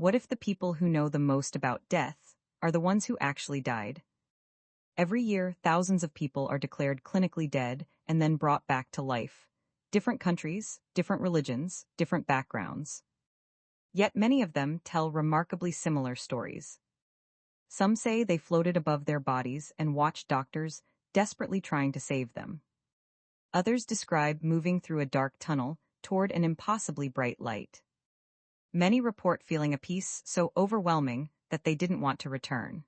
What if the people who know the most about death are the ones who actually died? Every year, thousands of people are declared clinically dead and then brought back to life. Different countries, different religions, different backgrounds. Yet many of them tell remarkably similar stories. Some say they floated above their bodies and watched doctors desperately trying to save them. Others describe moving through a dark tunnel toward an impossibly bright light. Many report feeling a peace so overwhelming that they didn't want to return.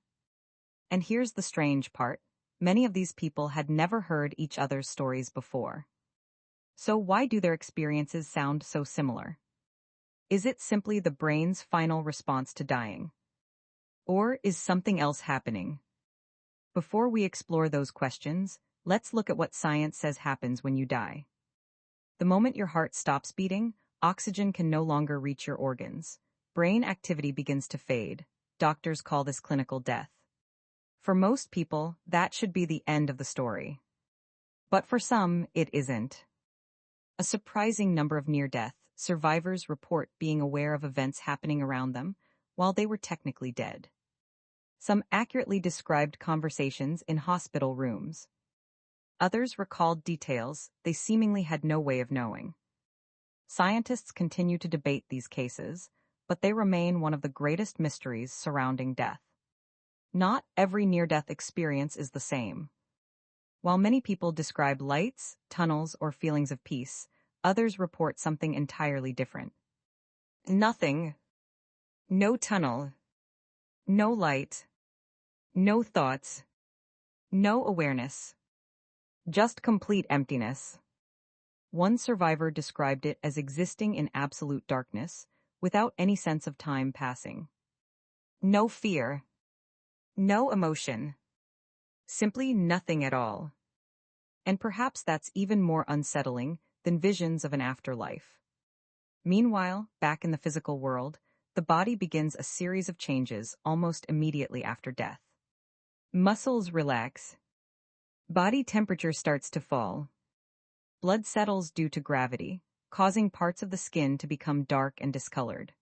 And here's the strange part: many of these people had never heard each other's stories before. So why do their experiences sound so similar? Is it simply the brain's final response to dying? Or is something else happening? Before we explore those questions, let's look at what science says happens when you die. The moment your heart stops beating, oxygen can no longer reach your organs. Brain activity begins to fade. Doctors call this clinical death. For most people, that should be the end of the story. But for some, it isn't. A surprising number of near-death survivors report being aware of events happening around them while they were technically dead. Some accurately described conversations in hospital rooms. Others recalled details they seemingly had no way of knowing. Scientists continue to debate these cases, but they remain one of the greatest mysteries surrounding death. Not every near-death experience is the same. While many people describe lights, tunnels, or feelings of peace, others report something entirely different. Nothing. No tunnel. No light. No thoughts. No awareness. Just complete emptiness. One survivor described it as existing in absolute darkness, without any sense of time passing. No fear. No emotion. Simply nothing at all. And perhaps that's even more unsettling than visions of an afterlife. Meanwhile, back in the physical world, the body begins a series of changes almost immediately after death. Muscles relax. Body temperature starts to fall. Blood settles due to gravity, causing parts of the skin to become dark and discolored.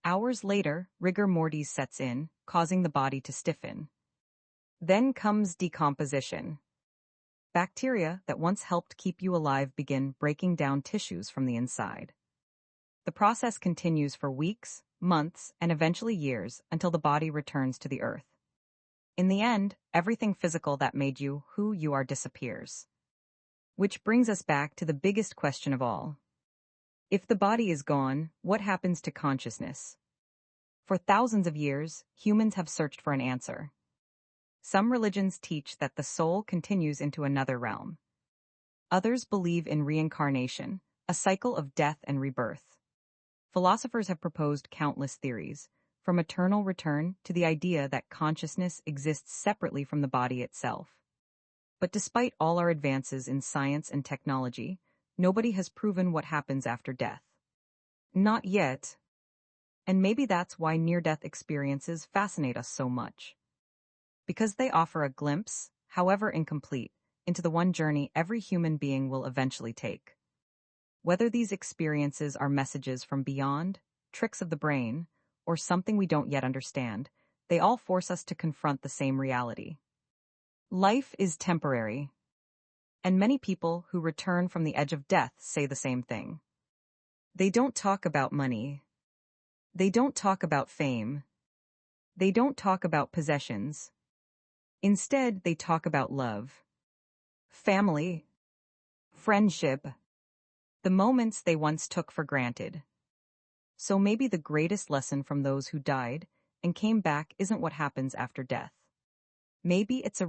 Hours later, rigor mortis sets in, causing the body to stiffen. Then comes decomposition. Bacteria that once helped keep you alive begin breaking down tissues from the inside. The process continues for weeks, months, and eventually years until the body returns to the earth. In the end, everything physical that made you who you are disappears. Which brings us back to the biggest question of all. If the body is gone, what happens to consciousness? For thousands of years, humans have searched for an answer. Some religions teach that the soul continues into another realm. Others believe in reincarnation, a cycle of death and rebirth. Philosophers have proposed countless theories, from eternal return to the idea that consciousness exists separately from the body itself. But despite all our advances in science and technology, nobody has proven what happens after death. Not yet. And maybe that's why near-death experiences fascinate us so much. Because they offer a glimpse, however incomplete, into the one journey every human being will eventually take. Whether these experiences are messages from beyond, tricks of the brain, or something we don't yet understand, they all force us to confront the same reality. Life is temporary. And many people who return from the edge of death say the same thing. They don't talk about money. They don't talk about fame. They don't talk about possessions. Instead, they talk about love, family, friendship, the moments they once took for granted. So maybe the greatest lesson from those who died and came back isn't what happens after death. Maybe it's a